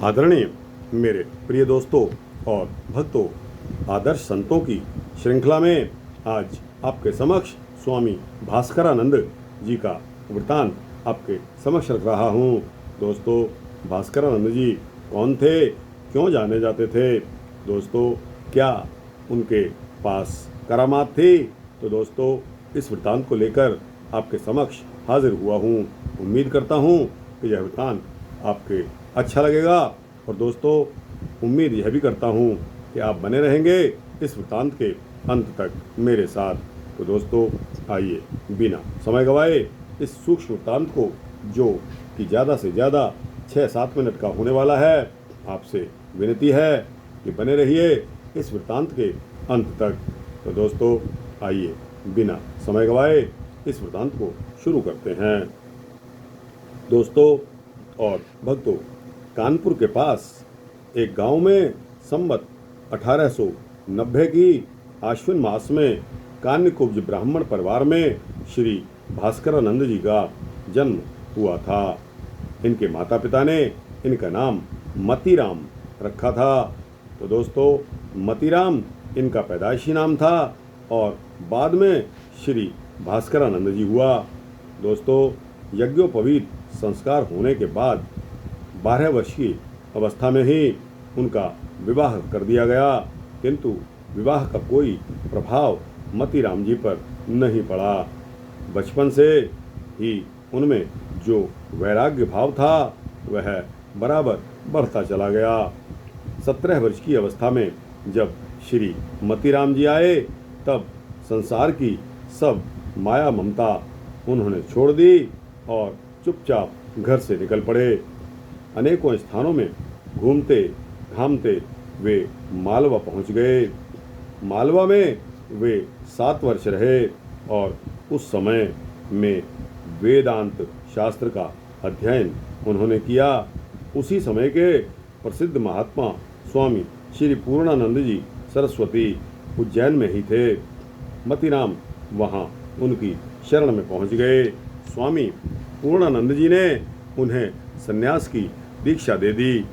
आदरणीय मेरे प्रिय दोस्तों और भक्तों, आदर्श संतों की श्रृंखला में आज आपके समक्ष स्वामी भास्करानंद जी का वृतांत आपके समक्ष रख रहा हूँ। दोस्तों, भास्करानंद जी कौन थे, क्यों जाने जाते थे? दोस्तों, क्या उनके पास करामात थी? तो दोस्तों, इस वृतांत को लेकर आपके समक्ष हाजिर हुआ हूँ। उम्मीद करता हूँ कि यह वृतांत आपके अच्छा लगेगा और दोस्तों, उम्मीद यह भी करता हूँ कि आप बने रहेंगे इस वृतांत के अंत तक मेरे साथ। तो दोस्तों, आइए बिना समय गवाए इस सूक्ष्म वृतांत को, जो कि ज़्यादा से ज़्यादा 6-7 मिनट का होने वाला है, आपसे विनती है कि बने रहिए इस वृतांत के अंत तक। तो दोस्तों, आइए बिना समय गवाए इस वृतांत को शुरू करते हैं। दोस्तों और भक्तों, कानपुर के पास एक गांव में संवत 1890 की आश्विन मास में कान्यकुब्ज ब्राह्मण परिवार में श्री भास्करानंद जी का जन्म हुआ था। इनके माता पिता ने इनका नाम मतीराम रखा था। तो दोस्तों, मतीराम इनका पैदाइशी नाम था और बाद में श्री भास्करानंद जी हुआ। दोस्तों, यज्ञोपवीत संस्कार होने के बाद 12 वर्ष की अवस्था में ही उनका विवाह कर दिया गया, किंतु विवाह का कोई प्रभाव मतीराम जी पर नहीं पड़ा। बचपन से ही उनमें जो वैराग्य भाव था वह बराबर बढ़ता चला गया। 17 वर्ष की अवस्था में जब श्री मतीराम जी आए, तब संसार की सब माया ममता उन्होंने छोड़ दी और चुपचाप घर से निकल पड़े। अनेकों स्थानों में घूमते घामते वे मालवा पहुंच गए। मालवा में वे 7 वर्ष रहे और उस समय में वेदांत शास्त्र का अध्ययन उन्होंने किया। उसी समय के प्रसिद्ध महात्मा स्वामी श्री पूर्णानंद जी सरस्वती उज्जैन में ही थे। मतीराम वहां उनकी शरण में पहुंच गए। स्वामी पूर्णानंद जी ने उन्हें सन्यास की दीक्षा दे दी।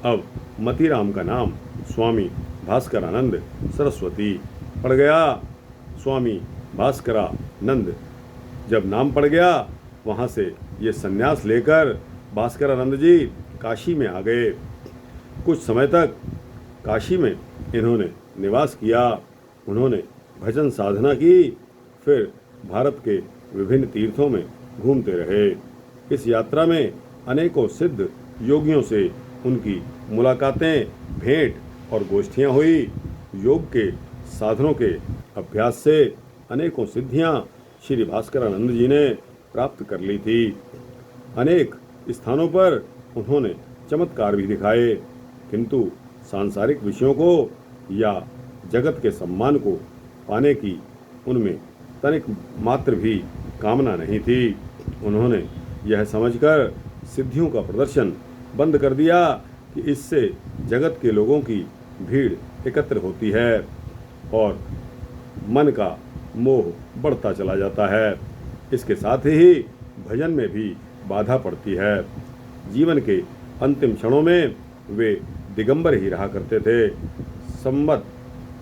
अब मतीराम का नाम स्वामी भास्करानंद सरस्वती पड़ गया। स्वामी भास्करानंद जब नाम पड़ गया, वहाँ से ये सन्यास लेकर भास्करानंद जी काशी में आ गए। कुछ समय तक काशी में इन्होंने निवास किया। उन्होंने भजन साधना की, फिर भारत के विभिन्न तीर्थों में घूमते रहे। इस यात्रा में अनेकों सिद्ध योगियों से उनकी मुलाकातें, भेंट और गोष्ठियां हुई। योग के साधनों के अभ्यास से अनेकों सिद्धियां श्री भास्करानंद जी ने प्राप्त कर ली थी। अनेक स्थानों पर उन्होंने चमत्कार भी दिखाए, किंतु सांसारिक विषयों को या जगत के सम्मान को पाने की उनमें तनिक मात्र भी कामना नहीं थी। उन्होंने यह समझकर सिद्धियों का प्रदर्शन बंद कर दिया कि इससे जगत के लोगों की भीड़ एकत्र होती है और मन का मोह बढ़ता चला जाता है। इसके साथ ही भजन में भी बाधा पड़ती है। जीवन के अंतिम क्षणों में वे दिगंबर ही रहा करते थे। संवत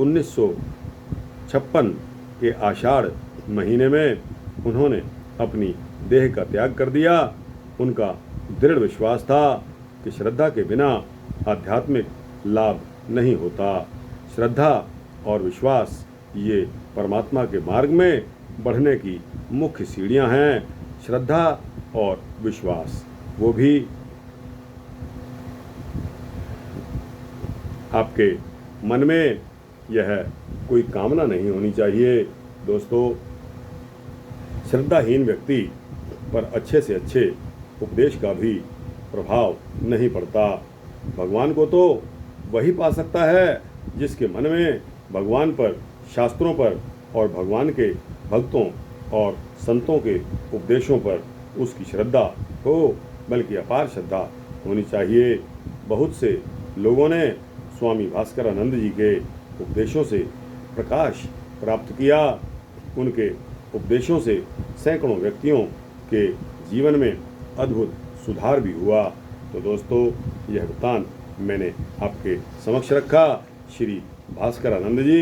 1956 के आषाढ़ महीने में उन्होंने अपनी देह का त्याग कर दिया। उनका दृढ़ विश्वास था कि श्रद्धा के बिना आध्यात्मिक लाभ नहीं होता। श्रद्धा और विश्वास ये परमात्मा के मार्ग में बढ़ने की मुख्य सीढ़ियां हैं। श्रद्धा और विश्वास, वो भी आपके मन में यह कोई कामना नहीं होनी चाहिए। दोस्तों, श्रद्धाहीन व्यक्ति पर अच्छे से अच्छे उपदेश का भी प्रभाव नहीं पड़ता। भगवान को तो वही पा सकता है जिसके मन में भगवान पर, शास्त्रों पर और भगवान के भक्तों और संतों के उपदेशों पर उसकी श्रद्धा हो, बल्कि अपार श्रद्धा होनी चाहिए। बहुत से लोगों ने स्वामी भास्करानंद जी के उपदेशों से प्रकाश प्राप्त किया। उनके उपदेशों से सैकड़ों व्यक्तियों के जीवन में अद्भुत सुधार भी हुआ। तो दोस्तों यह वृत्तांत मैंने आपके समक्ष रखा। श्री भास्करानंद जी,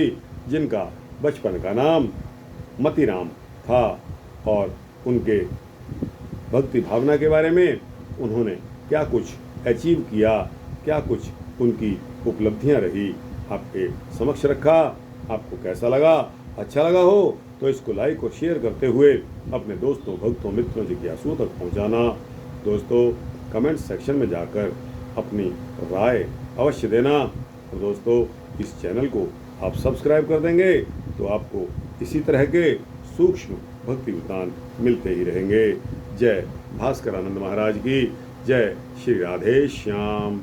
जिनका बचपन का नाम मतीराम था, और उनके भक्ति भावना के बारे में उन्होंने क्या कुछ अचीव किया, क्या कुछ उनकी उपलब्धियां रही, आपके समक्ष रखा। आपको कैसा लगा? अच्छा लगा हो तो इसको लाइक और शेयर करते हुए अपने दोस्तों, भक्तों, मित्रों, जिज्ञासुओं तक पहुंचाना। दोस्तों कमेंट सेक्शन में जाकर अपनी राय अवश्य देना। और दोस्तों इस चैनल को आप सब्सक्राइब कर देंगे तो आपको इसी तरह के सूक्ष्म भक्ति वृत्तांत मिलते ही रहेंगे। जय भास्करानंद महाराज की जय। श्री राधे श्याम।